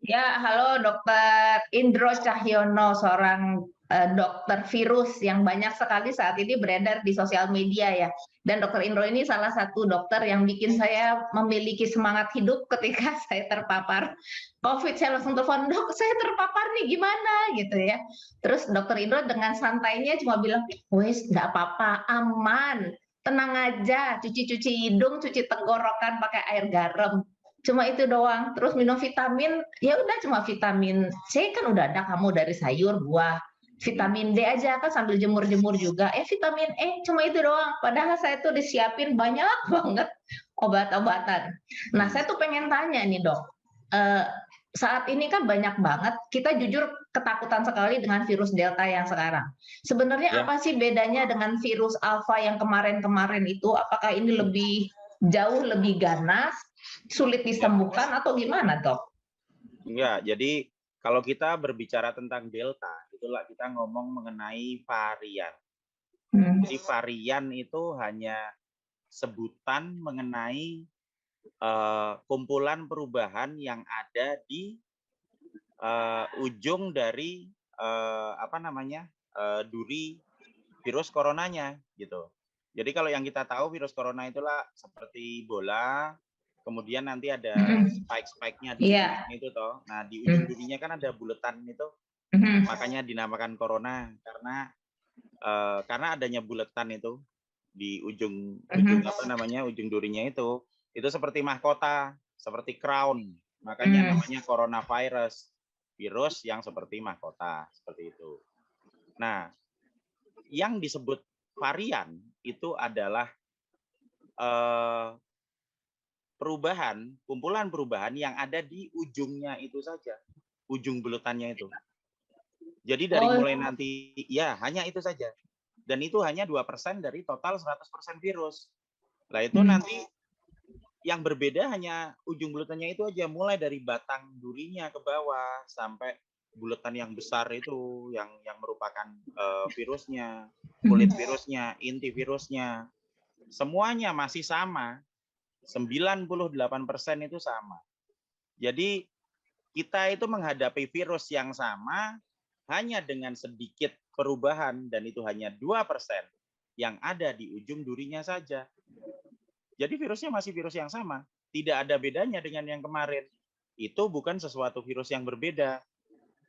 Ya, halo Dokter Indro Cahyono, seorang dokter virus yang banyak sekali saat ini beredar di sosial media ya. Dan Dokter Indro ini salah satu dokter yang bikin saya memiliki semangat hidup ketika saya terpapar COVID. Saya langsung telepon, dok, saya terpapar nih, gimana gitu ya. Terus Dokter Indro dengan santainya cuma bilang, wes nggak apa-apa, aman, tenang aja, cuci-cuci hidung, cuci tenggorokan pakai air garam. Cuma itu doang, terus minum vitamin, ya udah cuma vitamin C kan udah ada kamu dari sayur, buah. Vitamin D aja kan sambil jemur-jemur juga. Vitamin E cuma itu doang. Padahal saya tuh disiapin banyak banget obat-obatan. Nah, saya Hmm. tuh pengen tanya nih, Dok. Eh, saat ini kan banyak banget kita jujur ketakutan sekali dengan virus Delta yang sekarang. Sebenarnya Ya, apa sih bedanya dengan virus Alpha yang kemarin-kemarin itu? Apakah ini lebih jauh lebih ganas, sulit ya, disembuhkan atau gimana, Dok? enggak. Jadi kalau kita berbicara tentang delta, itulah kita ngomong mengenai varian. Hmm. Jadi varian itu hanya sebutan mengenai kumpulan perubahan yang ada di ujung dari apa namanya duri virus coronanya gitu. Jadi kalau yang kita tahu virus corona itulah seperti bola, kemudian nanti ada Mm-mm. spike-spike-nya di Iya. ujungnya itu toh. Nah, di ujung Mm. durinya kan ada buletan itu, Mhm. makanya dinamakan corona karena adanya buletan itu di ujung ujung Mhm. apa namanya ujung durinya itu seperti mahkota, seperti crown. Makanya Mm. namanya coronavirus, virus yang seperti mahkota, seperti itu. Nah, yang disebut varian itu adalah eh, perubahan, kumpulan perubahan yang ada di ujungnya itu saja, ujung bulutannya itu. Jadi dari Oh. mulai nanti, ya hanya itu saja. Dan itu hanya 2% dari total 100% virus. Nah itu Mm. nanti yang berbeda hanya ujung bulutannya itu aja, mulai dari batang durinya ke bawah sampai bulatan yang besar itu, yang merupakan virusnya, kulit Mhm. virusnya, inti virusnya, semuanya masih sama. 98% itu sama. Jadi kita itu menghadapi virus yang sama hanya dengan sedikit perubahan dan itu hanya 2% yang ada di ujung durinya saja. Jadi virusnya masih virus yang sama, tidak ada bedanya dengan yang kemarin. Itu bukan sesuatu virus yang berbeda.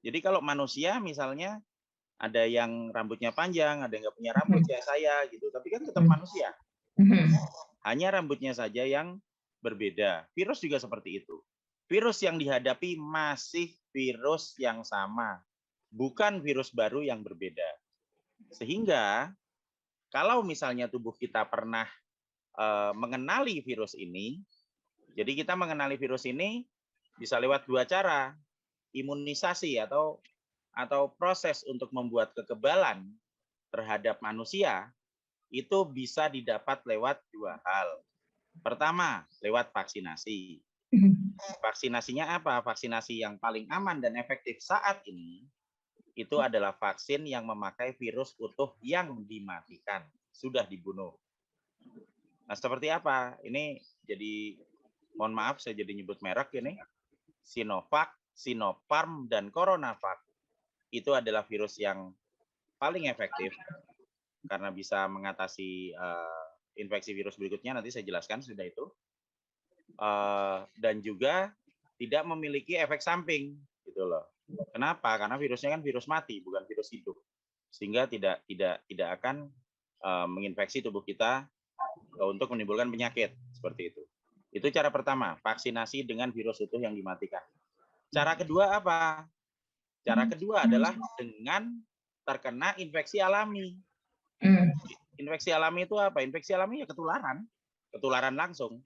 Jadi kalau manusia misalnya ada yang rambutnya panjang, ada yang nggak punya rambut Mhm. kayak saya gitu, tapi kan tetap Mhm. manusia. Mhm. Hanya rambutnya saja yang berbeda. Virus juga seperti itu. Virus yang dihadapi masih virus yang sama, bukan virus baru yang berbeda. Sehingga kalau misalnya tubuh kita pernah mengenali virus ini, jadi kita mengenali virus ini bisa lewat dua cara, imunisasi atau proses untuk membuat kekebalan terhadap manusia itu bisa didapat lewat dua hal. Pertama, lewat vaksinasi. Mhm. Vaksinasinya apa? Vaksinasi yang paling aman dan efektif saat ini itu adalah vaksin yang memakai virus utuh yang dimatikan, sudah dibunuh. Nah, seperti apa? Ini jadi, mohon maaf saya jadi nyebut merek ini. Sinovac, Sinopharm, dan CoronaVac. Itu adalah virus yang paling efektif karena bisa mengatasi infeksi virus berikutnya, nanti saya jelaskan sudah itu. Dan juga tidak memiliki efek samping gitu loh. Kenapa? Karena virusnya kan virus mati, bukan virus hidup. Sehingga tidak akan menginfeksi tubuh kita untuk menimbulkan penyakit seperti itu. Itu cara pertama, vaksinasi dengan virus utuh yang dimatikan. Cara kedua apa? Cara kedua adalah dengan terkena infeksi alami. Mhm. Infeksi alami itu apa? Infeksi alami ya ketularan langsung.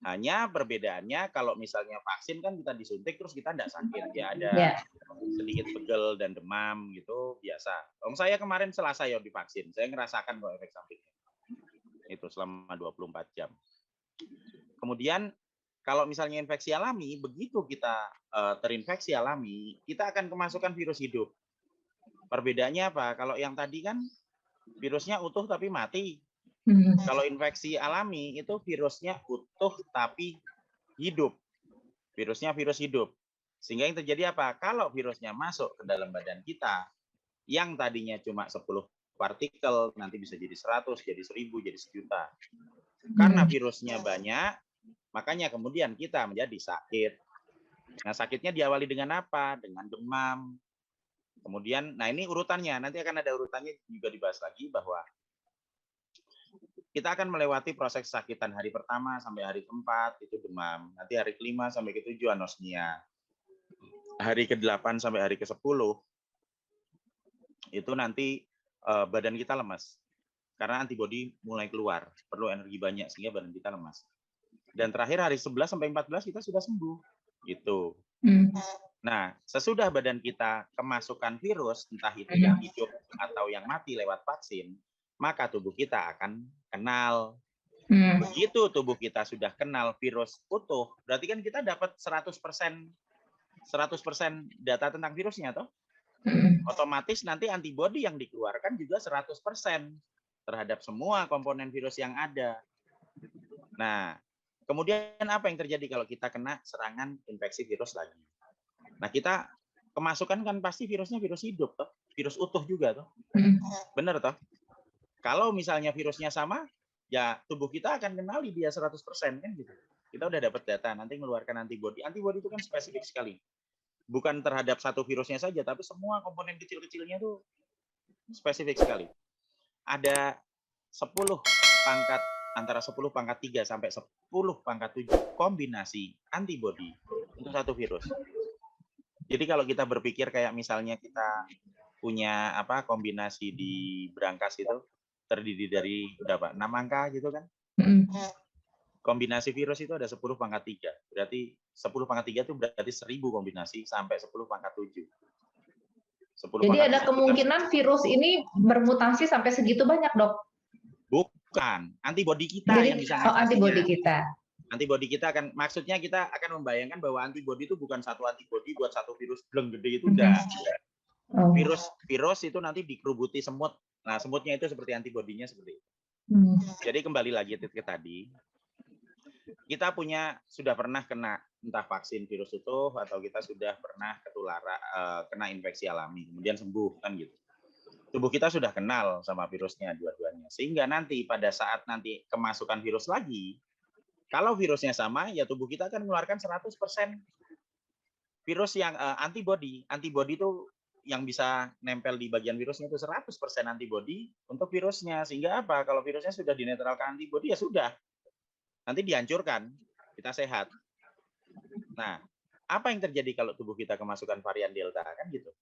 Hanya perbedaannya kalau misalnya vaksin kan kita disuntik terus kita tidak sakit, ya ada Ya. sedikit pegel dan demam gitu biasa. Saya kemarin Selasa ya divaksin, saya ngerasakan kok efek sampingnya itu selama 24 jam. Kemudian kalau misalnya infeksi alami, begitu kita terinfeksi alami, kita akan kemasukan virus hidup. Perbedaannya apa? Kalau yang tadi kan virusnya utuh tapi mati. Mhm. Kalau infeksi alami itu virusnya utuh tapi hidup. Virusnya virus hidup. Sehingga yang terjadi apa? Kalau virusnya masuk ke dalam badan kita, yang tadinya cuma 10 partikel, nanti bisa jadi 100, jadi 1000, jadi 1.000.000. Karena virusnya banyak, makanya kemudian kita menjadi sakit. Nah, sakitnya diawali dengan apa? Dengan demam. Kemudian, nah ini urutannya, nanti akan ada urutannya juga dibahas lagi bahwa kita akan melewati proses kesakitan hari pertama sampai hari keempat itu demam, nanti hari kelima sampai ketujuh anosmia, hari ke-8 sampai hari ke-10 itu nanti badan kita lemas karena antibodi mulai keluar, perlu energi banyak sehingga badan kita lemas. Dan terakhir hari 11 sampai 14 kita sudah sembuh, gitu. Nah, sesudah badan kita kemasukan virus, entah itu yang hidup atau yang mati lewat vaksin, maka tubuh kita akan kenal. Begitu tubuh kita sudah kenal virus utuh, berarti kan kita dapat 100% data tentang virusnya, toh? Otomatis nanti antibodi yang dikeluarkan juga 100% terhadap semua komponen virus yang ada. Nah, kemudian apa yang terjadi kalau kita kena serangan infeksi virus lagi? Nah, kita kemasukan kan pasti virusnya virus hidup, toh? Virus utuh juga, toh? Benar, toh? Kalau misalnya virusnya sama, ya tubuh kita akan kenali dia 100% kan gitu. Kita udah dapat data, nanti mengeluarkan antibodi. Antibodi itu kan spesifik sekali. Bukan terhadap satu virusnya saja, tapi semua komponen kecil-kecilnya itu spesifik sekali. Ada 10 pangkat, antara 10 pangkat 3 sampai 10 pangkat 7 kombinasi antibodi untuk satu virus. Jadi kalau kita berpikir kayak misalnya kita punya apa kombinasi di berangkas itu terdiri dari berapa? 6 angka gitu kan? Kombinasi virus itu ada 10 pangkat 3. Berarti 10 pangkat 3 itu berarti 1000 kombinasi sampai 10 pangkat 7. Jadi ada kemungkinan virus ini bermutasi sampai segitu banyak, Dok? Bukan, antibodi kita jadi, yang bisa antibodi kita. Antibodi kita akan, maksudnya kita akan membayangkan bahwa antibodi itu bukan satu antibodi buat satu virus bleng gede itu enggak. Virus itu nanti dikerubuti semut. Nah, semutnya itu seperti antibodinya seperti itu. Jadi kembali lagi ke tadi, kita sudah pernah kena entah vaksin virus utuh atau kita sudah pernah kena infeksi alami, kemudian sembuh kan gitu. Tubuh kita sudah kenal sama virusnya dua-duanya, sehingga nanti pada saat nanti kemasukan virus lagi, kalau virusnya sama, ya tubuh kita akan mengeluarkan 100% virus yang antibodi. Antibodi itu yang bisa nempel di bagian virusnya itu 100% antibodi untuk virusnya. Sehingga apa? Kalau virusnya sudah dinetralkan antibodi, ya sudah. Nanti dihancurkan, kita sehat. Nah, apa yang terjadi kalau tubuh kita kemasukan varian Delta? Kan gitu.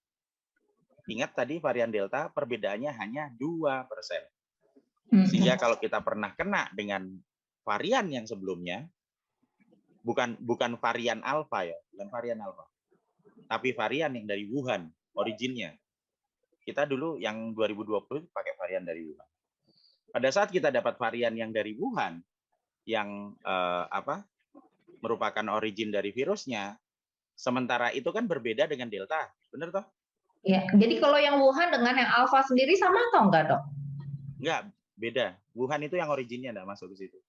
Ingat tadi varian Delta perbedaannya hanya 2%. Sehingga kalau kita pernah kena dengan varian yang sebelumnya, bukan varian alfa ya, bukan varian alfa, tapi varian yang dari Wuhan, originnya. Kita dulu yang 2020 pakai varian dari Wuhan. Pada saat kita dapat varian yang dari Wuhan, yang merupakan origin dari virusnya, sementara itu kan berbeda dengan Delta, benar toh? Ya, jadi kalau yang Wuhan dengan yang alfa sendiri sama atau enggak, Dok? Enggak, beda. Wuhan itu yang originnya enggak masuk ke situ.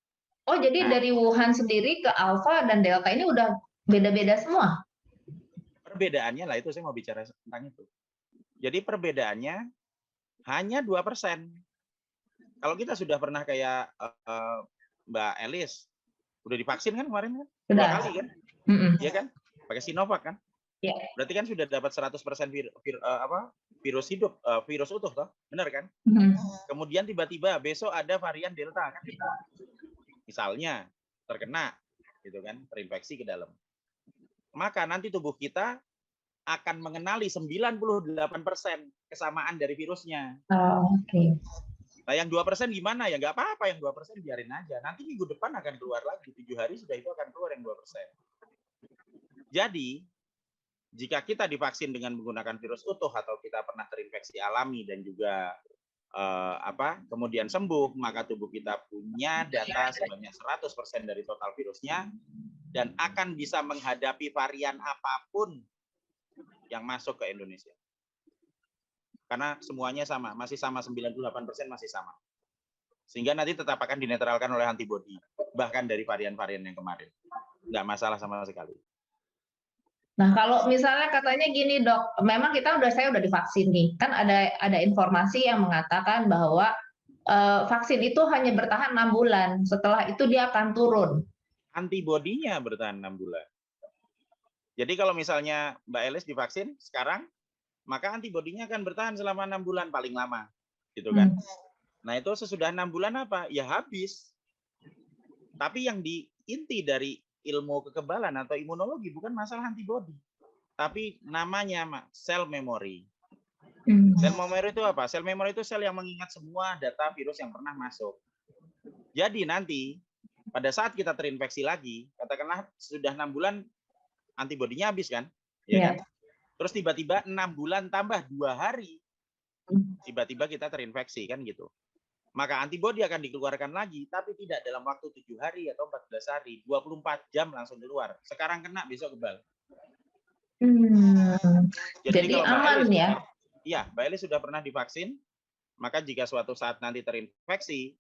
Oh, jadi dari Wuhan sendiri ke alfa dan delta ini udah beda-beda semua? Perbedaannya lah itu saya mau bicara tentang itu. Jadi perbedaannya hanya 2%. Kalau kita sudah pernah kayak Mbak Elis, udah divaksin kan kemarin kan? Sudah. 2 kali kan? Iya kan? Pakai Sinovac kan? Ya. Berarti kan sudah dapat 100% virus hidup, virus utuh toh? Benar kan? Kemudian tiba-tiba besok ada varian Delta kan? Misalnya terkena gitu kan, terinfeksi ke dalam. Maka nanti tubuh kita akan mengenali 98% kesamaan dari virusnya. Oke. Nah, yang 2% gimana? Ya nggak apa-apa, yang 2% biarin aja. Nanti minggu depan akan keluar lagi, 7 hari sudah itu akan keluar yang 2%. Jadi, jika kita divaksin dengan menggunakan virus utuh atau kita pernah terinfeksi alami dan juga kemudian sembuh, maka tubuh kita punya data sebanyak 100% dari total virusnya dan akan bisa menghadapi varian apapun yang masuk ke Indonesia. Karena semuanya sama, masih sama, 98% masih sama. Sehingga nanti tetap akan dinetralkan oleh antibodi, bahkan dari varian-varian yang kemarin. Nggak masalah sama sekali. Nah, kalau misalnya katanya gini dok, memang saya udah divaksin nih, kan ada informasi yang mengatakan bahwa vaksin itu hanya bertahan 6 bulan, setelah itu dia akan turun. Antibodinya bertahan 6 bulan. Jadi kalau misalnya Mbak Elis divaksin sekarang, maka antibodinya akan bertahan selama 6 bulan paling lama, gitu kan? Nah itu sesudah 6 bulan apa? Ya habis. Tapi yang inti dari ilmu kekebalan atau imunologi bukan masalah antibodi, tapi namanya sel memory. Sel memory itu apa? Sel memory itu sel yang mengingat semua data virus yang pernah masuk. Jadi nanti pada saat kita terinfeksi lagi, katakanlah sudah 6 bulan antibodinya habis kan? Ya kan? Terus tiba-tiba 6 bulan tambah 2 hari, tiba-tiba kita terinfeksi kan gitu. Maka antibodi akan dikeluarkan lagi, tapi tidak dalam waktu 7 hari atau 14 hari, 24 jam langsung keluar. Sekarang kena, besok kebal. Jadi kalau aman ya? Iya, Mbak Elis sudah pernah divaksin, maka jika suatu saat nanti terinfeksi,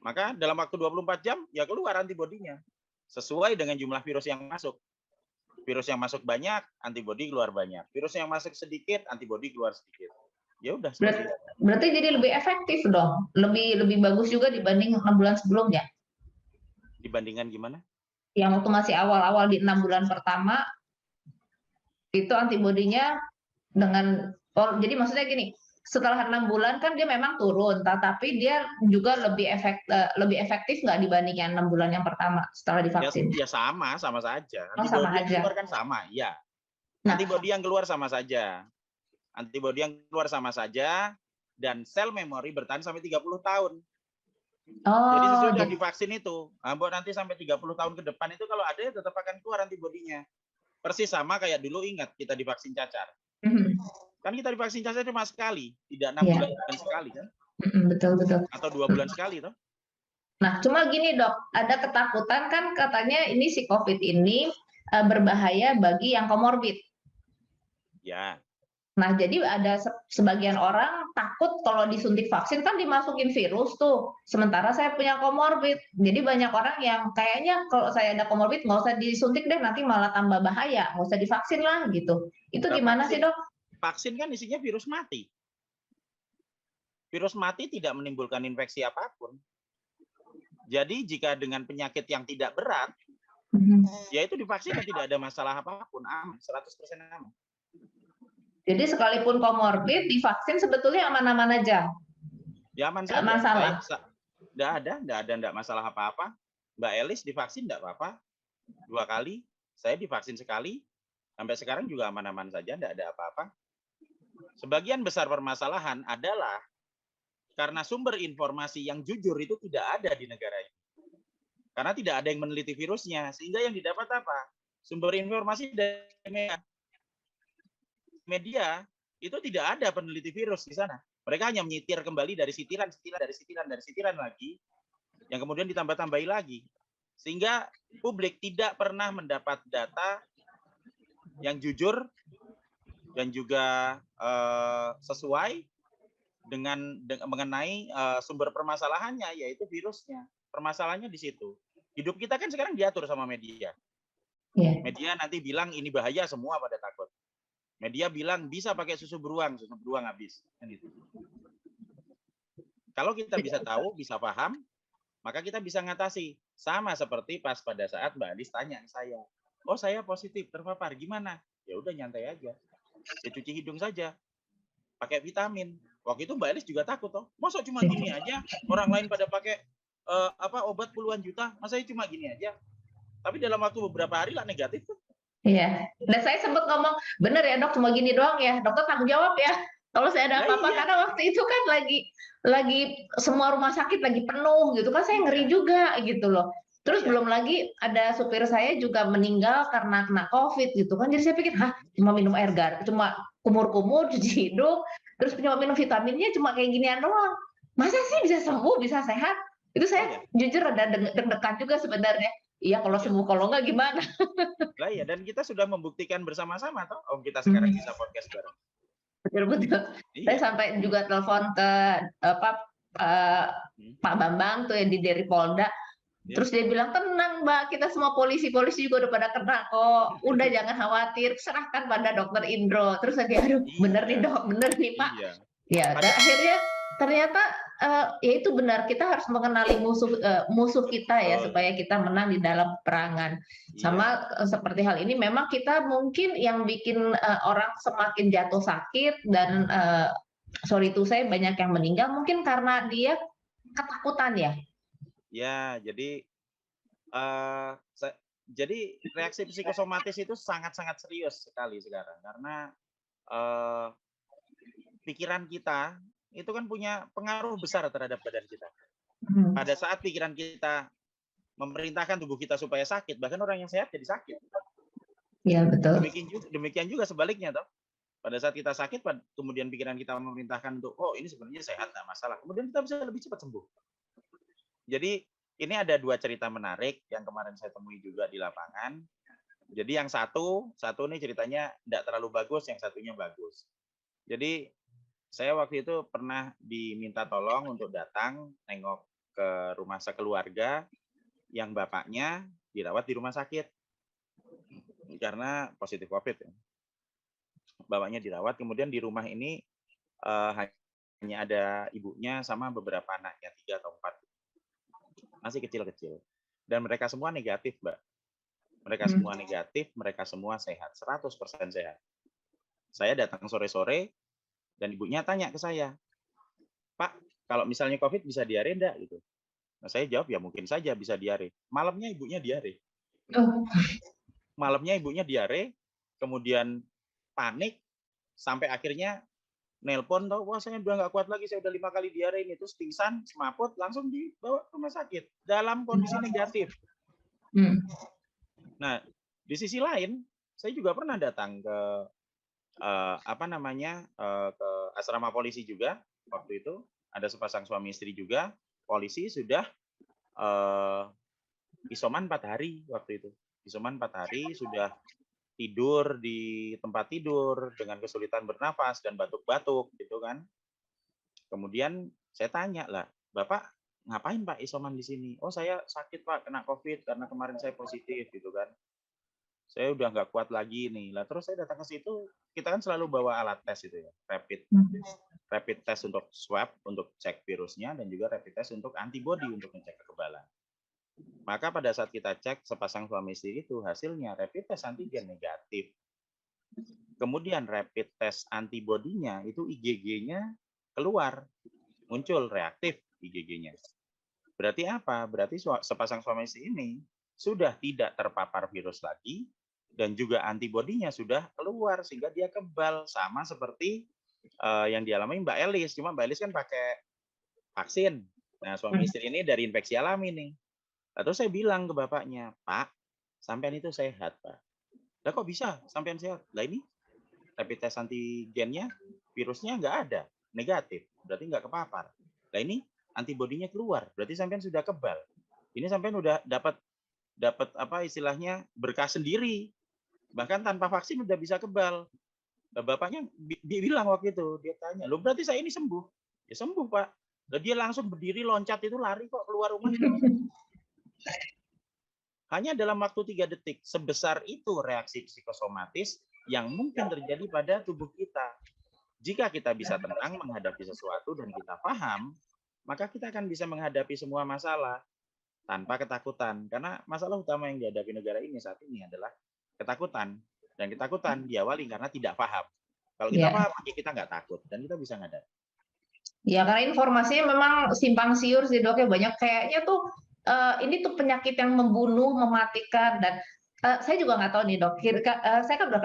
maka dalam waktu 24 jam ya keluar antibodinya. Sesuai dengan jumlah virus yang masuk. Virus yang masuk banyak, antibodi keluar banyak. Virus yang masuk sedikit, antibodi keluar sedikit. Ya udah. Berarti jadi lebih efektif dong, lebih bagus juga dibanding 6 bulan sebelumnya. Dibandingkan gimana? Yang waktu masih awal-awal di 6 bulan pertama itu antibodinya jadi maksudnya gini, setelah 6 bulan kan dia memang turun, tetapi dia juga lebih efektif nggak dibandingkan 6 bulan yang pertama setelah divaksin? Ya sama saja. Antibodi yang keluar kan sama, ya. Antibodi yang keluar sama saja. Antibodi yang keluar sama saja, dan sel memori bertahan sampai 30 tahun. Jadi sesudah divaksin itu, nanti sampai 30 tahun ke depan itu kalau ada tetap akan keluar antibodinya. Persis sama kayak dulu, ingat kita divaksin cacar. Kan kita divaksin cacar cuma sekali, tidak 6 bulan sekali kan? Betul. Atau 2 bulan sekali toh. Nah, cuma gini dok, ada ketakutan kan katanya ini si COVID ini berbahaya bagi yang komorbid. Ya. Nah, jadi ada sebagian orang takut kalau disuntik vaksin kan dimasukin virus tuh. Sementara saya punya komorbid. Jadi banyak orang yang kayaknya kalau saya ada komorbid nggak usah disuntik deh, nanti malah tambah bahaya. Nggak usah divaksin lah gitu. Itu gimana sih dok? Vaksin kan isinya virus mati. Virus mati tidak menimbulkan infeksi apapun. Jadi jika dengan penyakit yang tidak berat, ya itu divaksin dan tidak ada masalah apapun, aman, 100% aman. Jadi sekalipun komorbid, divaksin sebetulnya aman-aman aja. Ya aman saja. Masalah. Tidak masalah apa-apa. Mbak Elis divaksin tidak apa-apa. 2 kali, saya divaksin sekali. Sampai sekarang juga aman-aman saja, tidak ada apa-apa. Sebagian besar permasalahan adalah karena sumber informasi yang jujur itu tidak ada di negara ini. Karena tidak ada yang meneliti virusnya, sehingga yang didapat apa? Sumber informasi dari media itu tidak ada peneliti virus di sana. Mereka hanya menyitir kembali dari sitiran lagi, yang kemudian ditambah-tambahi lagi. Sehingga publik tidak pernah mendapat data yang jujur dan juga sesuai dengan mengenai sumber permasalahannya, yaitu virusnya. Permasalahannya di situ. Hidup kita kan sekarang diatur sama media. Media nanti bilang ini bahaya, semua pada takut. Media bilang bisa pakai susu beruang habis. Kalau kita bisa tahu, bisa paham, maka kita bisa ngatasi. Sama seperti pas pada saat Mbak Alis tanya ke saya, oh saya positif terpapar, gimana? Ya udah nyantai aja, ya cuci hidung saja, pakai vitamin. Waktu itu Mbak Alis juga takut toh, masa cuma gini aja, orang lain pada pakai obat puluhan juta, masa cuma gini aja. Tapi dalam waktu beberapa hari lah negatif tuh. Iya, dan saya sempat ngomong, bener ya dok, cuma gini doang ya, dokter tanggung jawab ya. Kalau saya ada apa-apa, karena waktu itu kan lagi semua rumah sakit lagi penuh gitu kan, saya ngeri juga gitu loh. Terus belum lagi ada supir saya juga meninggal karena kena COVID gitu kan, jadi saya pikir, cuma minum air garam, cuma kumur-kumur, cuci hidung, terus cuma minum vitaminnya cuma kayak ginian doang. Masa sih bisa sembuh, bisa sehat? Itu saya jujur ada deg-degan juga sebenarnya. Iya, kalau sembuh, kalau enggak gimana? Lah ya, dan kita sudah membuktikan bersama-sama toh, kita sekarang bisa podcast bareng. Betul. Saya sampai juga telepon ke Pak Bambang tuh yang dari Polda. Ya. Terus dia bilang, "Tenang Mbak, kita semua polisi-polisi juga udah pada kena kok. Udah jangan khawatir, serahkan pada dokter Indro." Terus lagi, "Aduh, bener nih Iya, Dok, bener nih Pak." iya. Ya, Padahal akhirnya ternyata, ya itu benar, kita harus mengenali musuh kita ya, betul. supaya kita menang di dalam peperangan. Iya, Sama, seperti hal ini memang kita mungkin yang bikin, orang semakin jatuh sakit dan, sorry to say banyak yang meninggal mungkin karena dia ketakutan ya? ya. Jadi eh, se- jadi reaksi psikosomatis itu sangat-sangat serius sekali sekarang karena eh, pikiran kita itu kan punya pengaruh besar terhadap badan kita. Mhm. Pada saat pikiran kita memerintahkan tubuh kita supaya sakit, bahkan orang yang sehat jadi sakit. Iya betul. Demikian juga sebaliknya, toh. Pada saat kita sakit, kemudian pikiran kita memerintahkan untuk, oh ini sebenarnya sehat, nggak masalah. Kemudian kita bisa lebih cepat sembuh. Jadi ini ada dua cerita menarik yang kemarin saya temui juga di lapangan. Jadi yang satu nih ceritanya tidak terlalu bagus, yang satunya bagus. Jadi saya waktu itu pernah diminta tolong untuk datang nengok ke rumah sekeluarga yang bapaknya dirawat di rumah sakit karena positif COVID. Bapaknya dirawat, kemudian di rumah ini hanya ada ibunya sama beberapa anaknya, 3 atau 4. Masih kecil-kecil. Dan mereka semua negatif, Mbak. Mereka semua negatif, mereka semua sehat, 100% sehat. Saya datang sore-sore, dan ibunya tanya ke saya, "Pak, kalau misalnya COVID bisa diare enggak?" Gitu. Nah, saya jawab, ya mungkin saja bisa diare. Malamnya ibunya diare. Oh, Malamnya ibunya diare, kemudian panik, sampai akhirnya nelpon, tau, wah saya udah nggak kuat lagi, saya udah 5 kali diare ini. Terus pingsan, semaput, langsung dibawa ke rumah sakit. Dalam kondisi negatif. Nah, di sisi lain, saya juga pernah datang ke ke asrama polisi juga waktu itu. Ada sepasang suami istri juga. Polisi sudah isoman 4 hari waktu itu. Isoman 4 hari, sudah tidur di tempat tidur dengan kesulitan bernafas dan batuk-batuk gitu kan. Kemudian saya tanya lah, "Bapak ngapain Pak isoman di sini?" "Oh saya sakit Pak, kena COVID karena kemarin saya positif," gitu kan. "Saya udah nggak kuat lagi nih." Lah terus saya datang ke situ, kita kan selalu bawa alat tes itu ya, rapid test untuk swab untuk cek virusnya dan juga rapid test untuk antibody untuk ngecek kekebalan. Maka pada saat kita cek sepasang suami istri itu hasilnya rapid test antigen negatif. Kemudian rapid test antibodinya itu IgG-nya keluar, muncul reaktif IgG-nya. Berarti apa? Berarti sepasang suami istri ini sudah tidak terpapar virus lagi dan juga antibodinya sudah keluar sehingga dia kebal, sama seperti yang dialami Mbak Elis. Cuma Mbak Elis kan pakai vaksin. Nah, suami istri ini dari infeksi alami nih. Lalu saya bilang ke bapaknya, "Pak, sampean itu sehat, Pak." "Lah kok bisa sampean sehat?" "Lah ini rapid test antigennya virusnya nggak ada, negatif, berarti nggak kepapar. Lah ini antibodinya keluar, berarti sampean sudah kebal. Ini sampean udah dapat dapat apa istilahnya berkah sendiri, bahkan tanpa vaksin udah bisa kebal." Nah, bapaknya bilang waktu itu, dia tanya, "Loh berarti saya ini sembuh?" "Ya sembuh Pak." Lah dia langsung berdiri loncat itu lari kok keluar rumah. Hanya dalam waktu 3 detik, sebesar itu reaksi psikosomatis yang mungkin terjadi pada tubuh kita. Jika kita bisa tenang menghadapi sesuatu dan kita paham, maka kita akan bisa menghadapi semua masalah tanpa ketakutan. Karena masalah utama yang dihadapi negara ini saat ini adalah ketakutan. Dan ketakutan diawali karena tidak paham. Kalau kita ya. paham, kita nggak takut dan kita bisa menghadapi. Ya, karena informasinya memang simpang siur sih Dok, ya banyak kayaknya tuh ini tuh penyakit yang membunuh, mematikan dan saya juga nggak tahu nih Dok, saya kan udah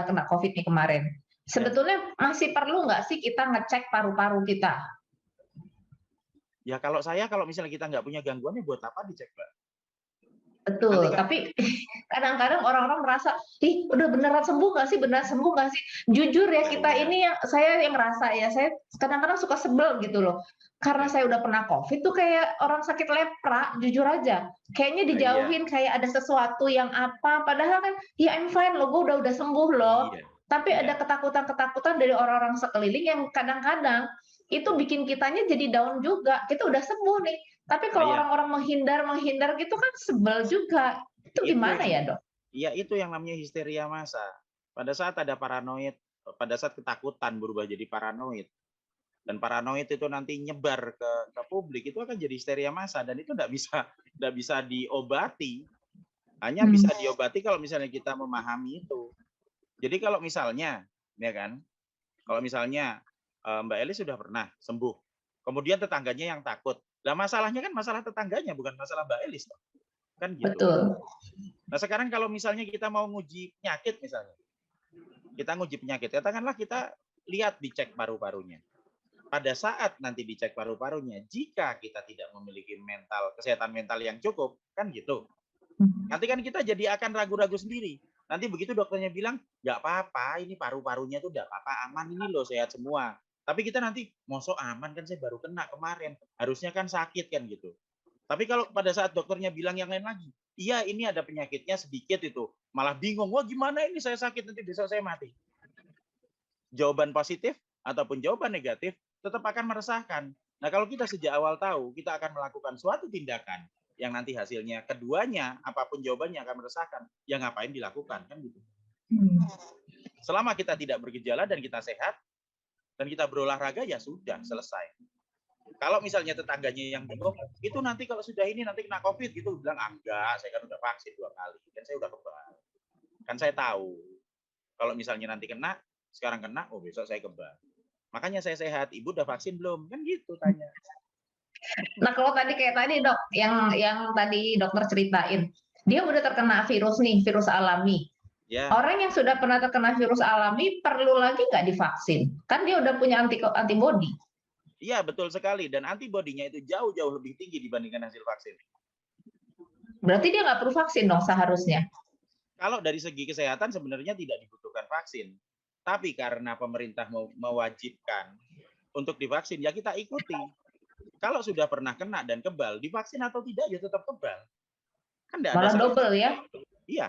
kena COVID nih kemarin. Ya, Sebetulnya masih perlu nggak sih kita ngecek paru-paru kita? ya kalau misalnya kita nggak punya gangguan, ya buat apa dicek, Mbak? Nanti Betul, tapi kadang-kadang orang-orang merasa, ih udah beneran sembuh nggak sih, beneran sembuh nggak sih? Jujur ya kita ya, ini saya yang merasa ya, saya kadang-kadang suka sebel gitu loh. Karena ya, saya udah pernah COVID tuh kayak orang sakit lepra, jujur aja. Kayaknya iya, dijauhin kayak ada sesuatu yang apa, padahal kan ya I'm fine loh, gue udah sembuh loh. iya, Tapi iya, ada ketakutan-ketakutan dari orang-orang sekeliling yang kadang-kadang itu bikin kitanya jadi down juga. Kita udah sembuh nih, Tapi Nah, kalau ya, orang-orang menghindar gitu kan sebel juga. Itu itu gimana yang ya, Dok? ya itu yang namanya histeria massa. Pada saat ada paranoid, pada saat ketakutan berubah jadi paranoid, dan paranoid itu nanti nyebar ke publik, itu akan jadi histeria massa, dan itu nggak bisa diobati. Hanya bisa diobati kalau misalnya kita memahami itu. Jadi kalau misalnya, ya kan, kalau misalnya Mbak Eli sudah pernah sembuh, kemudian tetangganya yang takut. Nah, masalahnya kan masalah tetangganya, bukan masalah Mbak Elis, kan gitu. Betul. Nah, sekarang kalau misalnya kita mau nguji penyakit misalnya, kita nguji penyakit, katakanlah kita lihat dicek paru-parunya. Pada saat nanti dicek paru-parunya, jika kita tidak memiliki kesehatan mental yang cukup, kan gitu. Nanti kan kita jadi akan ragu-ragu sendiri. Nanti begitu dokternya bilang, nggak apa-apa, ini paru-parunya tuh nggak apa-apa, aman ini loh, sehat semua. Tapi kita nanti, mosok aman kan saya baru kena kemarin, harusnya kan sakit kan gitu. Tapi kalau pada saat dokternya bilang yang lain lagi, iya ini ada penyakitnya sedikit itu, malah bingung, wah gimana ini saya sakit nanti besok saya mati. Jawaban positif ataupun jawaban negatif tetap akan meresahkan. Nah kalau kita sejak awal tahu, kita akan melakukan suatu tindakan yang nanti hasilnya keduanya, apapun jawabannya akan meresahkan, ya ngapain dilakukan kan gitu. Selama kita tidak bergejala dan kita sehat, dan kita berolahraga, ya sudah, selesai. Kalau misalnya tetangganya yang bingung, itu nanti kalau sudah ini nanti kena COVID gitu, bilang enggak, saya kan udah vaksin 2 kali, kan saya udah kebal. Kan saya tahu. Kalau misalnya nanti kena, sekarang kena, oh besok saya kebal. Makanya saya sehat, ibu udah vaksin belum? Kan gitu tanya. Nah, kalau tadi kayak tadi, Dok, yang tadi dokter ceritain, dia udah terkena virus nih, virus alami. Ya. Orang yang sudah pernah terkena virus alami perlu lagi nggak divaksin? Kan dia udah punya antibody. Iya, betul sekali. Dan antibodinya itu jauh-jauh lebih tinggi dibandingkan hasil vaksin. Berarti dia nggak perlu vaksin dong seharusnya. Kalau dari segi kesehatan sebenarnya tidak dibutuhkan vaksin. Tapi karena pemerintah mewajibkan untuk divaksin, ya kita ikuti. Kalau sudah pernah kena dan kebal, divaksin atau tidak, ya tetap kebal. Kan tidak ada Malah salahnya. double ya. Iya,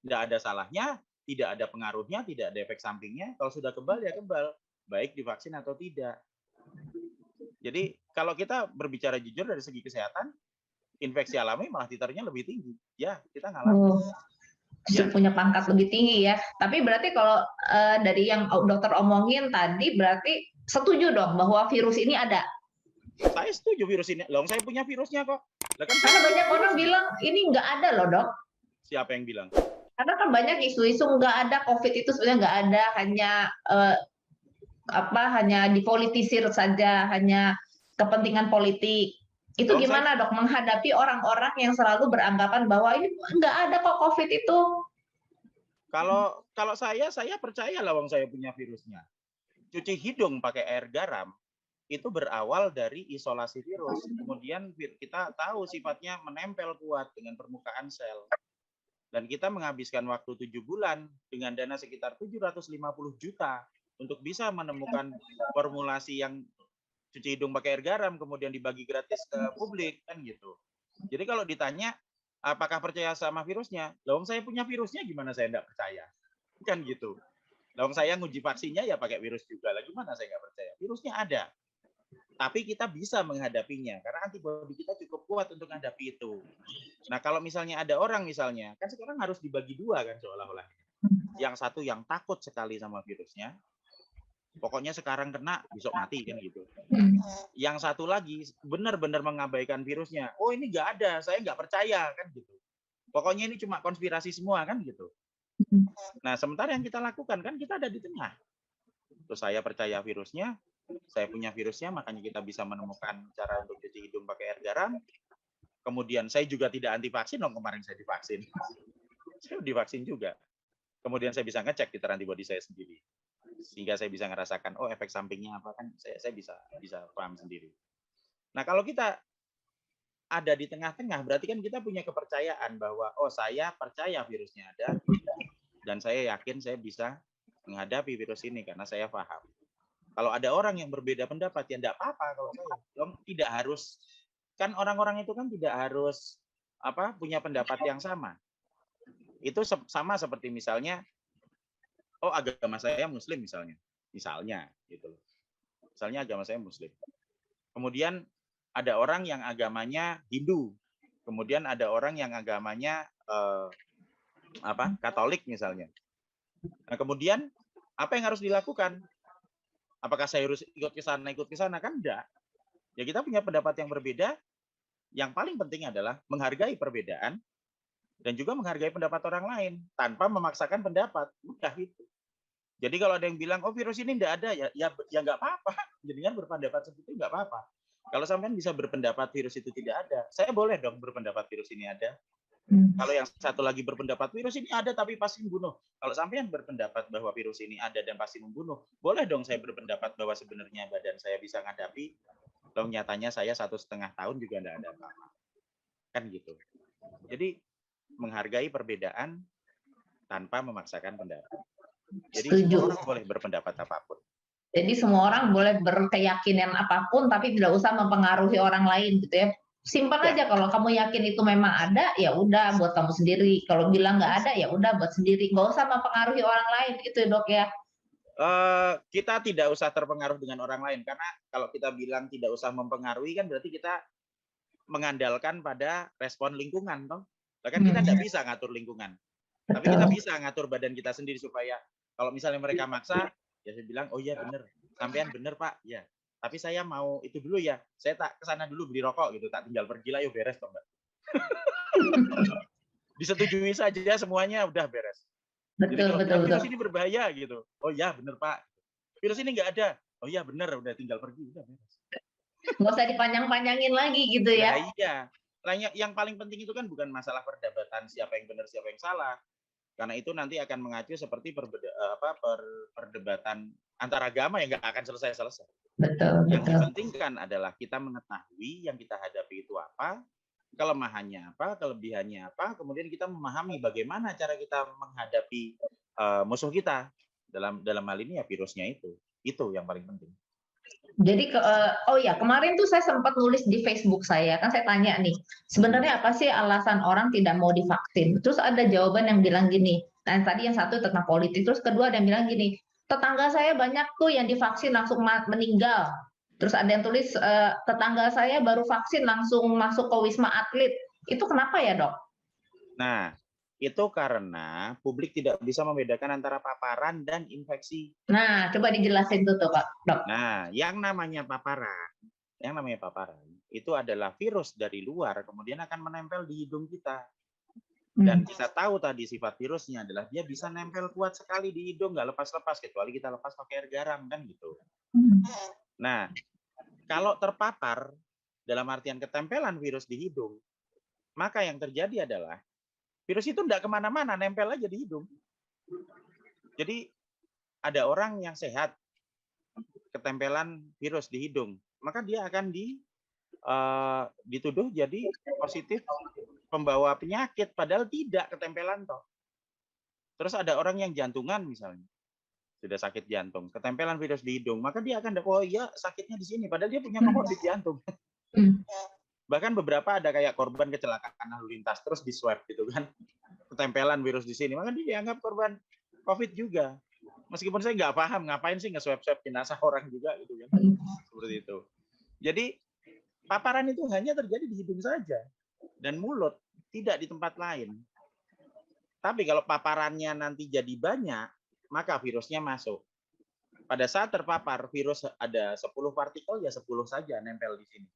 tidak ada salahnya, tidak ada pengaruhnya, tidak ada efek sampingnya. Kalau sudah kebal, ya kebal. Baik divaksin atau tidak. Jadi kalau kita berbicara jujur dari segi kesehatan, infeksi alami malah titernya lebih tinggi. Ya, kita ngalamin. Ya. Punya pangkat lebih tinggi ya. Tapi berarti kalau dari yang dokter omongin tadi, berarti setuju dong bahwa virus ini ada. Saya setuju virus ini. Loh, saya punya virusnya kok. Kan karena banyak orang bilang ini nggak ada loh, Dok. Siapa yang bilang? Karena kan banyak isu-isu nggak ada COVID itu sebenarnya nggak ada, hanya dipolitisir saja, hanya kepentingan politik. Itu gimana dok menghadapi orang-orang yang selalu beranggapan bahwa ini nggak ada kok COVID itu? Kalau saya percaya lah wong saya punya virusnya. Cuci hidung pakai air garam itu berawal dari isolasi virus. Kemudian kita tahu sifatnya menempel kuat dengan permukaan sel. Dan kita menghabiskan waktu 7 bulan dengan dana sekitar 750 juta untuk bisa menemukan formulasi yang cuci hidung pakai air garam kemudian dibagi gratis ke publik kan gitu. Jadi kalau ditanya apakah percaya sama virusnya, lah saya punya virusnya gimana saya enggak percaya? Kan gitu. Lah saya nguji vaksinnya ya pakai virus juga, lah gimana saya enggak percaya? Virusnya ada. Tapi kita bisa menghadapinya karena antibodi kita cukup kuat untuk menghadapi itu. Nah, kalau misalnya ada orang misalnya, kan sekarang harus dibagi dua kan seolah-olah. Yang satu yang takut sekali sama virusnya, pokoknya sekarang kena, besok mati kan gitu. Yang satu lagi benar-benar mengabaikan virusnya. Oh ini nggak ada, saya nggak percaya kan gitu. Pokoknya ini cuma konspirasi semua kan gitu. Nah, sementara yang kita lakukan kan kita ada di tengah. Terus saya percaya virusnya, saya punya virusnya, makanya kita bisa menemukan cara untuk cuci hidung pakai air garam. Kemudian saya juga tidak anti vaksin dong, kemarin saya divaksin. Saya divaksin juga. Kemudian saya bisa ngecek titer antibodi saya sendiri. Sehingga saya bisa ngerasakan, oh efek sampingnya apa kan, saya bisa paham sendiri. Nah kalau kita ada di tengah-tengah, berarti kan kita punya kepercayaan bahwa, oh saya percaya virusnya ada, dan saya yakin saya bisa menghadapi virus ini karena saya paham. Kalau ada orang yang berbeda pendapat, ya enggak apa-apa kalau saya. Tidak harus, kan orang-orang itu kan tidak harus punya pendapat yang sama. Itu sama seperti misalnya, oh agama saya Muslim misalnya gitu loh. Misalnya agama saya Muslim. Kemudian ada orang yang agamanya Hindu, kemudian ada orang yang agamanya Katolik misalnya. Nah, kemudian apa yang harus dilakukan? Apakah saya harus ikut ke sana kan enggak? Ya kita punya pendapat yang berbeda. Yang paling penting adalah menghargai perbedaan dan juga menghargai pendapat orang lain tanpa memaksakan pendapat. Udah itu. Jadi kalau ada yang bilang, oh virus ini enggak ada, ya nggak apa-apa. Jadinya berpendapat seperti itu nggak apa-apa. Kalau sampean bisa berpendapat virus itu tidak ada, saya boleh dong berpendapat virus ini ada. Kalau yang satu lagi berpendapat virus ini ada tapi pasti membunuh. Kalau sampean berpendapat bahwa virus ini ada dan pasti membunuh, boleh dong saya berpendapat bahwa sebenarnya badan saya bisa menghadapi. Loh nyatanya saya 1,5 tahun juga enggak ada apa-apa. Kan gitu. Jadi menghargai perbedaan tanpa memaksakan pendapat. Jadi semua orang boleh berpendapat apapun. Jadi semua orang boleh berkeyakinan apapun tapi tidak usah mempengaruhi orang lain gitu ya. Simpan aja kalau kamu yakin itu memang ada, ya udah buat kamu sendiri. Kalau bilang nggak ada, ya udah buat sendiri. Nggak usah mempengaruhi orang lain gitu Dok ya. Kita tidak usah terpengaruh dengan orang lain karena kalau kita bilang tidak usah mempengaruhi kan berarti kita mengandalkan pada respon lingkungan toh. Kan kita tidak bisa ngatur lingkungan. Tapi kita bisa ngatur badan kita sendiri supaya kalau misalnya mereka maksa, ya saya bilang, oh iya bener, sampean bener Pak, ya. Tapi saya mau itu dulu ya, saya tak kesana dulu beli rokok gitu, tak tinggal pergi lah, yuk beres toh Mbak. Disetujui saja semuanya udah beres. Jadi kalau virus ini berbahaya gitu, oh iya bener Pak. Virus ini nggak ada, oh iya bener, udah tinggal pergi, udah beres. Nggak usah dipanjang-panjangin lagi gitu ya. Nah, iya. Yang paling penting itu kan bukan masalah perdebatan siapa yang benar siapa yang salah. Karena itu nanti akan mengacu seperti perdebatan antar agama yang nggak akan selesai-selesai. Yang dipentingkan adalah kita mengetahui yang kita hadapi itu apa, kelemahannya apa, kelebihannya apa, kemudian kita memahami bagaimana cara kita menghadapi musuh kita dalam hal ini ya virusnya itu yang paling penting. Jadi oh ya kemarin tuh saya sempat nulis di Facebook saya kan saya tanya nih sebenarnya apa sih alasan orang tidak mau divaksin? Terus ada jawaban yang bilang gini. Nah tadi yang satu tentang politik, terus kedua ada yang bilang gini, tetangga saya banyak tuh yang divaksin langsung meninggal. Terus ada yang tulis tetangga saya baru vaksin langsung masuk ke Wisma Atlet. Itu kenapa ya Dok? Nah itu karena publik tidak bisa membedakan antara paparan dan infeksi. Nah, coba dijelasin tuh Pak, Dok. Nah, yang namanya paparan itu adalah virus dari luar kemudian akan menempel di hidung kita. Dan kita tahu tadi sifat virusnya adalah dia bisa nempel kuat sekali di hidung, nggak lepas-lepas kecuali kita lepas pakai air garam kan gitu. Nah, kalau terpapar dalam artian ketempelan virus di hidung, maka yang terjadi adalah virus itu tidak kemana-mana, nempel aja di hidung. Jadi ada orang yang sehat, ketempelan virus di hidung, maka dia akan dituduh jadi positif pembawa penyakit, padahal tidak ketempelan toh. Terus ada orang yang jantungan misalnya, sudah sakit jantung, ketempelan virus di hidung, maka dia akan, oh iya sakitnya di sini, padahal dia punya komorbid jantung. Bahkan beberapa ada kayak korban kecelakaan lalu lintas terus di swab gitu kan, ketempelan virus di sini, maka dia dianggap korban COVID juga. Meskipun saya nggak paham ngapain sih nge-swab-swab jenazah orang juga gitu kan, seperti itu. Jadi paparan itu hanya terjadi di hidung saja dan mulut, tidak di tempat lain. Tapi kalau paparannya nanti jadi banyak, maka virusnya masuk. Pada saat terpapar virus ada 10 partikel ya 10 saja nempel di sini.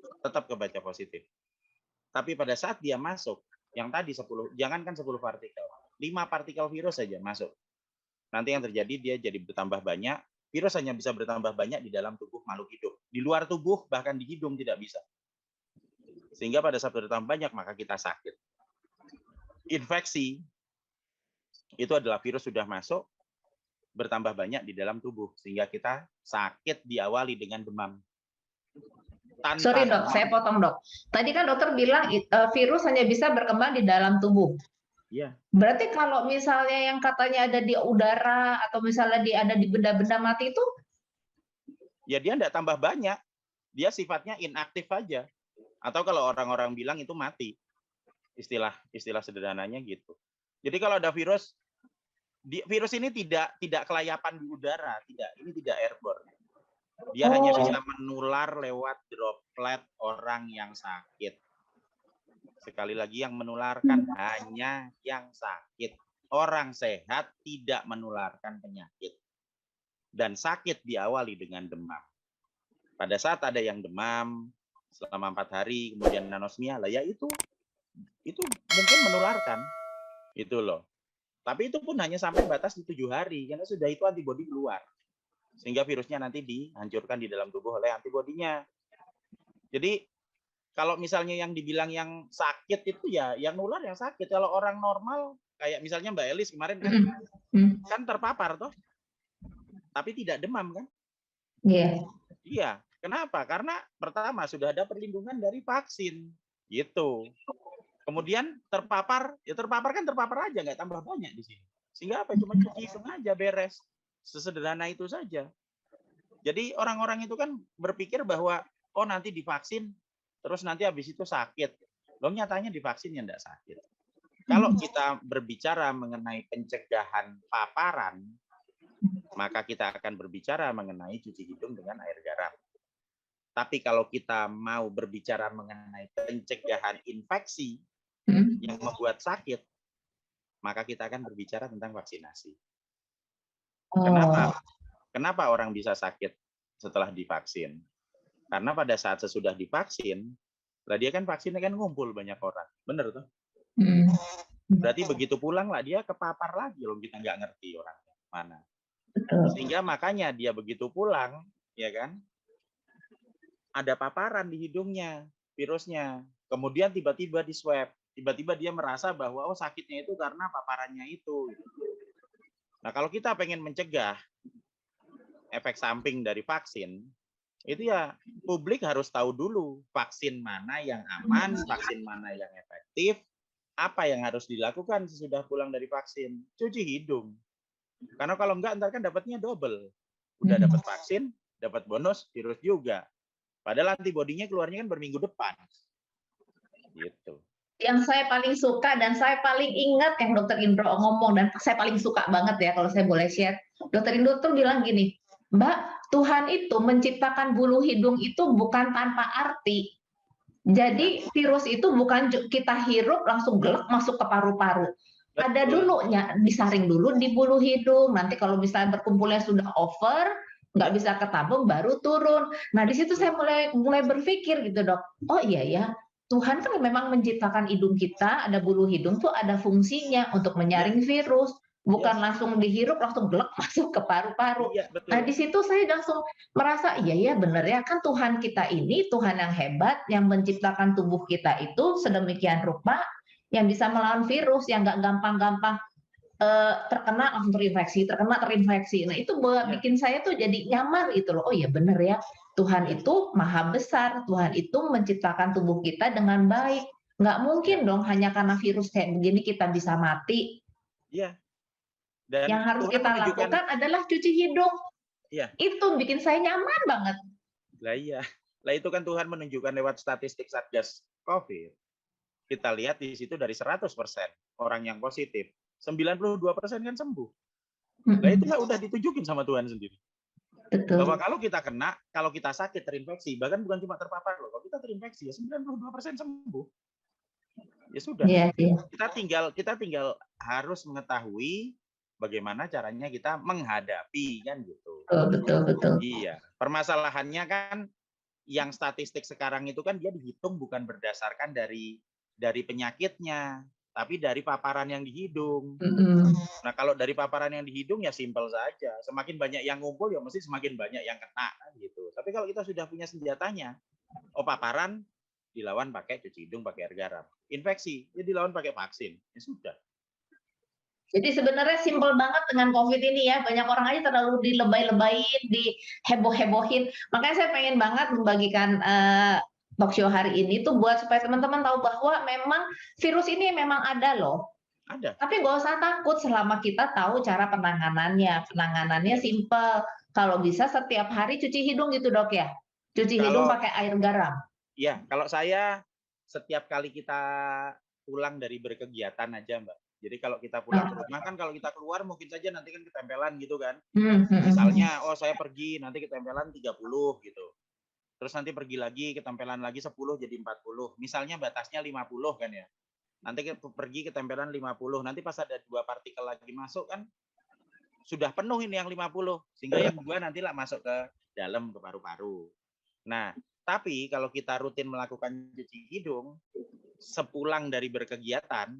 Tetap kebaca positif. Tapi pada saat dia masuk, yang tadi 10, jangankan 10 partikel, 5 partikel virus saja masuk. Nanti yang terjadi dia jadi bertambah banyak, virus hanya bisa bertambah banyak di dalam tubuh makhluk hidup. Di luar tubuh, bahkan di hidung tidak bisa. Sehingga pada saat bertambah banyak, maka kita sakit. Infeksi, itu adalah virus sudah masuk, bertambah banyak di dalam tubuh. Sehingga kita sakit diawali dengan demam. Sorry Dok, saya potong Dok. Tadi kan dokter bilang virus hanya bisa berkembang di dalam tubuh. Iya. Berarti kalau misalnya yang katanya ada di udara atau misalnya ada di benda-benda mati itu? Ya dia tidak tambah banyak. Dia sifatnya inaktif aja. Atau kalau orang-orang bilang itu mati. Istilah sederhananya gitu. Jadi kalau ada virus ini tidak kelayapan di udara, tidak. Ini tidak airborne. Dia hanya Oh. bisa menular lewat droplet orang yang sakit. Sekali lagi, yang menularkan hanya yang sakit. Orang sehat tidak menularkan penyakit. Dan sakit diawali dengan demam. Pada saat ada yang demam selama 4 hari, kemudian anosmia, lah ya itu mungkin menularkan. Itu loh. Tapi itu pun hanya sampai batas di 7 hari, karena sudah itu antibodi keluar. Sehingga virusnya nanti dihancurkan di dalam tubuh oleh antibodinya. Jadi kalau misalnya yang dibilang yang sakit itu ya yang nular yang sakit. Kalau orang normal kayak misalnya Mbak Elis kemarin kan terpapar toh, tapi tidak demam kan? Iya. Iya. Kenapa? Karena pertama sudah ada perlindungan dari vaksin. Gitu. Kemudian terpapar, ya terpapar kan terpapar aja, nggak tambah banyak di sini. Sehingga apa? Cuma cuci hidung aja beres. Sesederhana itu saja. Jadi orang-orang itu kan berpikir bahwa oh nanti divaksin terus nanti habis itu sakit. Loh nyatanya divaksin yang tidak sakit. Kalau kita berbicara mengenai pencegahan paparan, maka kita akan berbicara mengenai cuci hidung dengan air garam. Tapi kalau kita mau berbicara mengenai pencegahan infeksi yang membuat sakit, maka kita akan berbicara tentang vaksinasi. Kenapa? Kenapa orang bisa sakit setelah divaksin? Karena pada saat sesudah divaksin, lah dia kan vaksinnya kan ngumpul banyak orang. Bener tuh? Berarti begitu pulang lah dia kepapar lagi loh, kita nggak ngerti orangnya mana. Sehingga makanya dia begitu pulang, ya kan, ada paparan di hidungnya, virusnya. Kemudian tiba-tiba di swab, tiba-tiba dia merasa bahwa oh sakitnya itu karena paparannya itu. Nah kalau kita pengen mencegah efek samping dari vaksin, itu ya publik harus tahu dulu vaksin mana yang aman, vaksin mana yang efektif, apa yang harus dilakukan sesudah pulang dari vaksin. Cuci hidung. Karena kalau enggak, ntar kan dapatnya double. Udah dapat vaksin, dapat bonus, virus juga. Padahal antibodinya keluarnya kan berminggu depan. Gitu. Yang saya paling suka dan saya paling ingat yang Dokter Indro ngomong dan saya paling suka banget ya kalau saya boleh share. Dokter Indro tuh bilang gini, Mbak, Tuhan itu menciptakan bulu hidung itu bukan tanpa arti. Jadi virus itu bukan kita hirup langsung gelap masuk ke paru-paru. Ada dulunya, disaring dulu di bulu hidung. Nanti kalau misalnya berkumpulnya sudah over, nggak bisa ketabung, baru turun. Nah di situ saya mulai berpikir gitu dok. Oh iya ya, Tuhan kan memang menciptakan hidung kita, ada bulu hidung tuh ada fungsinya untuk menyaring virus. Bukan langsung dihirup langsung gelap masuk ke paru-paru. Nah di situ saya langsung merasa iya ya benar ya kan Tuhan kita ini Tuhan yang hebat yang menciptakan tubuh kita itu sedemikian rupa yang bisa melawan virus yang nggak gampang-gampang terkena langsung terinfeksi. Nah itu bikin saya tuh jadi nyaman gitu loh. Oh iya benar ya Tuhan itu maha besar. Tuhan itu menciptakan tubuh kita dengan baik. Nggak mungkin dong hanya karena virus kayak begini kita bisa mati. Iya. Dan yang harus Tuhan kita lakukan adalah cuci hidung. Iya. Itu bikin saya nyaman banget. Lah iya. Lah itu kan Tuhan menunjukkan lewat statistik Satgas COVID. Kita lihat di situ dari 100% orang yang positif, 92% kan sembuh. Nah itulah udah ditunjukin sama Tuhan sendiri. Betul. Bahwa kalau kita kena, kalau kita sakit terinfeksi, bahkan bukan cuma terpapar loh, kalau kita terinfeksi ya 92% sembuh. Ya sudah. Yeah. Kita tinggal harus mengetahui bagaimana caranya kita menghadapi kan gitu. Betul. Iya. Permasalahannya kan yang statistik sekarang itu kan dia dihitung bukan berdasarkan dari penyakitnya, tapi dari paparan yang di hidung. Nah kalau dari paparan yang di hidung ya simpel saja. Semakin banyak yang ngumpul ya mesti semakin banyak yang kena kan gitu. Tapi kalau kita sudah punya senjatanya, oh paparan dilawan pakai cuci hidung, pakai air garam. Infeksi ya dilawan pakai vaksin. Ya sudah. Jadi sebenarnya simpel banget dengan COVID ini ya. Banyak orang aja terlalu dilebay-lebayin, diheboh-hebohin. Makanya saya pengen banget membagikan talk show hari ini tuh buat supaya teman-teman tahu bahwa memang virus ini memang ada loh. Ada. Tapi nggak usah takut selama kita tahu cara penanganannya. Penanganannya simpel. Kalau bisa setiap hari cuci hidung gitu dok ya. Cuci hidung pakai air garam. Iya, kalau saya setiap kali kita pulang dari berkegiatan aja Mbak, Jadi kalau kita pulang ke rumah kan, kalau kita keluar mungkin saja nanti kan ketempelan gitu kan. Hmm. Misalnya, oh saya pergi nanti ketempelan 30 gitu. Terus nanti pergi lagi ketempelan lagi 10 jadi 40. Misalnya batasnya 50 kan ya. Nanti pergi ketempelan 50. Nanti pas ada 2 partikel lagi masuk kan sudah penuh ini yang 50. Sehingga yang 2 nanti lah masuk ke dalam, ke paru-paru. Nah, tapi kalau kita rutin melakukan cuci hidung sepulang dari berkegiatan,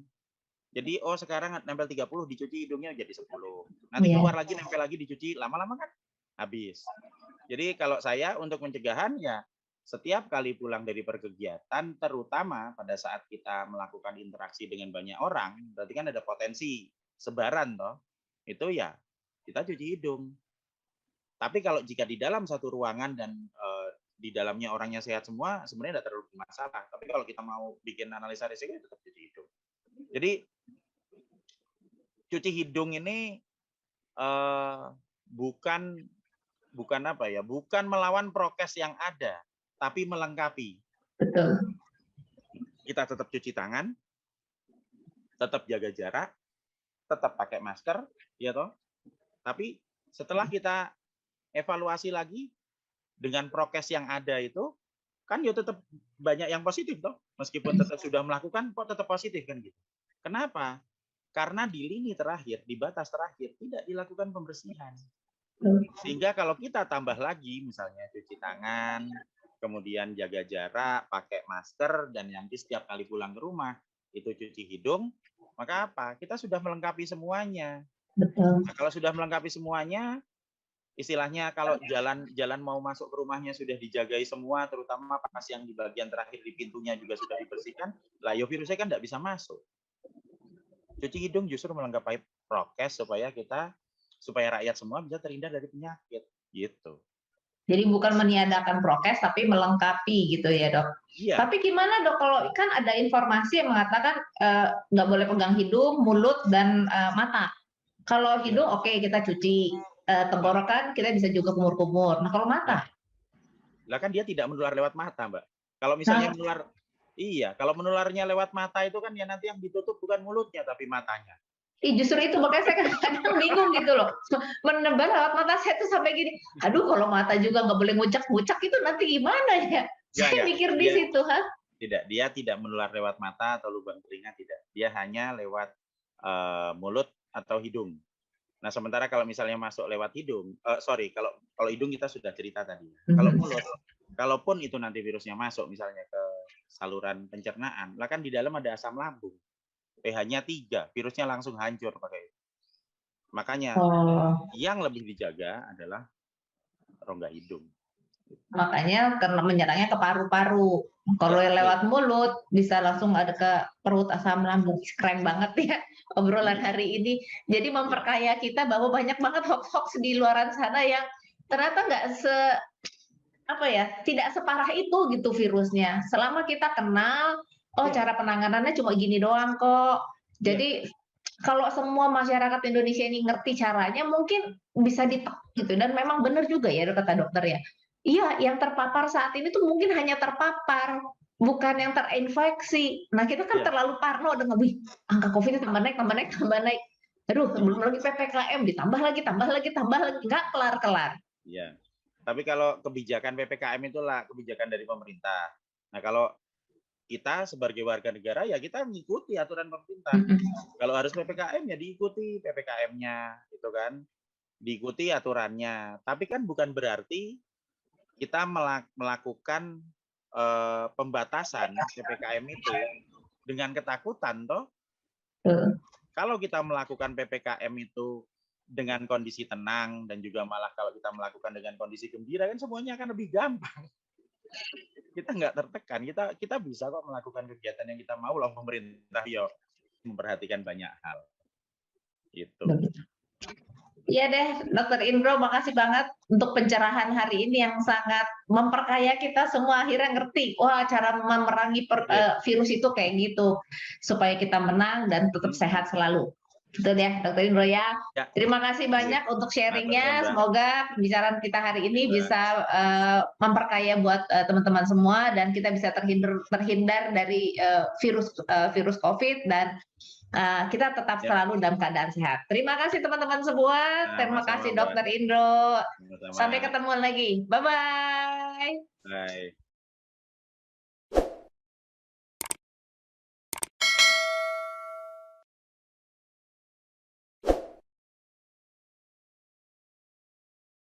jadi oh sekarang nempel 30 dicuci hidungnya jadi 10. Nanti keluar lagi nempel lagi dicuci, lama-lama kan habis. Jadi kalau saya untuk pencegahan ya setiap kali pulang dari berkegiatan, terutama pada saat kita melakukan interaksi dengan banyak orang, berarti kan ada potensi sebaran toh. Itu ya kita cuci hidung. Tapi kalau jika di dalam satu ruangan dan di dalamnya orangnya sehat semua, sebenarnya tidak terlalu masalah. Tapi kalau kita mau bikin analisa risiko, tetap cuci hidung. Jadi cuci hidung ini bukan apa ya, bukan melawan prokes yang ada, tapi melengkapi. Betul. Kita tetap cuci tangan, tetap jaga jarak, tetap pakai masker, ya toh. Tapi setelah kita evaluasi lagi dengan prokes yang ada itu, kan ya tetap banyak yang positif toh. Meskipun tetap sudah melakukan, kok tetap positif kan gitu. Kenapa? Karena di lini terakhir, di batas terakhir, tidak dilakukan pembersihan. Sehingga kalau kita tambah lagi, misalnya cuci tangan, kemudian jaga jarak, pakai masker, dan nanti setiap kali pulang ke rumah, itu cuci hidung, maka apa? Kita sudah melengkapi semuanya. Betul. Nah, kalau sudah melengkapi semuanya, istilahnya kalau jalan mau masuk ke rumahnya sudah dijagai semua, terutama pas yang di bagian terakhir di pintunya juga sudah dibersihkan, lah ya virusnya kan tidak bisa masuk. Cuci hidung justru melengkapi prokes supaya rakyat semua bisa terhindar dari penyakit gitu. Jadi bukan meniadakan prokes tapi melengkapi gitu ya dok. Iya. Tapi gimana dok kalau kan ada informasi yang mengatakan nggak boleh pegang hidung, mulut dan mata. Kalau hidung oke, kita cuci, tenggorokan kita bisa juga kumur-kumur. Nah kalau mata? Lah kan dia tidak menular lewat mata mbak. Kalau misalnya menular, iya. Kalau menularnya lewat mata itu kan ya nanti yang ditutup bukan mulutnya tapi matanya. Justru itu makanya saya kadang bingung gitu loh, menebar lewat mata saya tuh sampai gini, aduh kalau mata juga nggak boleh ngucak-ngucak itu nanti gimana ya? Saya mikir di situ, ha? Tidak, dia tidak menular lewat mata atau lubang telinga, tidak. Dia hanya lewat mulut atau hidung. Nah sementara kalau misalnya masuk lewat hidung, kalau hidung kita sudah cerita tadi. Kalau mulut, kalaupun itu nanti virusnya masuk misalnya ke saluran pencernaan, lah kan di dalam ada asam lambung. pH-nya 3, virusnya langsung hancur pakai itu. Makanya yang lebih dijaga adalah rongga hidung. Makanya karena menyerangnya ke paru-paru. Kalau lewat mulut bisa langsung ada ke perut, asam lambung. Keren banget ya obrolan hari ini. Jadi memperkaya kita bahwa banyak banget hoax-hoax di luaran sana yang ternyata nggak tidak separah itu gitu virusnya. Selama kita kenal, cara penanganannya cuma gini doang kok. Jadi kalau semua masyarakat Indonesia ini ngerti caranya, mungkin bisa gitu. Dan memang benar juga ya kata dokter ya. Iya, yang terpapar saat ini tuh mungkin hanya terpapar, bukan yang terinfeksi. Nah kita kan terlalu parno dengan angka COVID tambah naik. Aduh, belum lagi PPKM ditambah lagi, nggak kelar-kelar. Iya. Tapi kalau kebijakan PPKM itulah kebijakan dari pemerintah. Nah, kalau kita sebagai warga negara ya kita mengikuti aturan pemerintah. Kalau harus PPKM ya diikuti PPKM-nya, gitu kan. Diikuti aturannya. Tapi kan bukan berarti kita melakukan pembatasan PPKM itu dengan ketakutan toh. Kalau kita melakukan PPKM itu dengan kondisi tenang dan juga malah kalau kita melakukan dengan kondisi gembira kan semuanya akan lebih gampang. Kita nggak tertekan, kita bisa kok melakukan kegiatan yang kita mau loh, pemerintah yo memperhatikan banyak hal. Gitu. Iya deh, Dokter Indro, makasih banget untuk pencerahan hari ini yang sangat memperkaya kita semua akhirnya ngerti, wah cara memerangi virus itu kayak gitu, supaya kita menang dan tetap sehat selalu. Betul ya, Dokter Indro ya. Terima kasih banyak untuk sharingnya. Semoga pembicaraan kita hari ini bisa memperkaya buat teman-teman semua dan kita bisa terhindar dari virus COVID dan kita tetap Ya. selalu dalam keadaan sehat. Terima kasih teman-teman semua. Terima Sama-sama, kasih Mbak. Dokter Indro. Sama-sama. Sampai ketemu lagi. Bye-bye. Bye.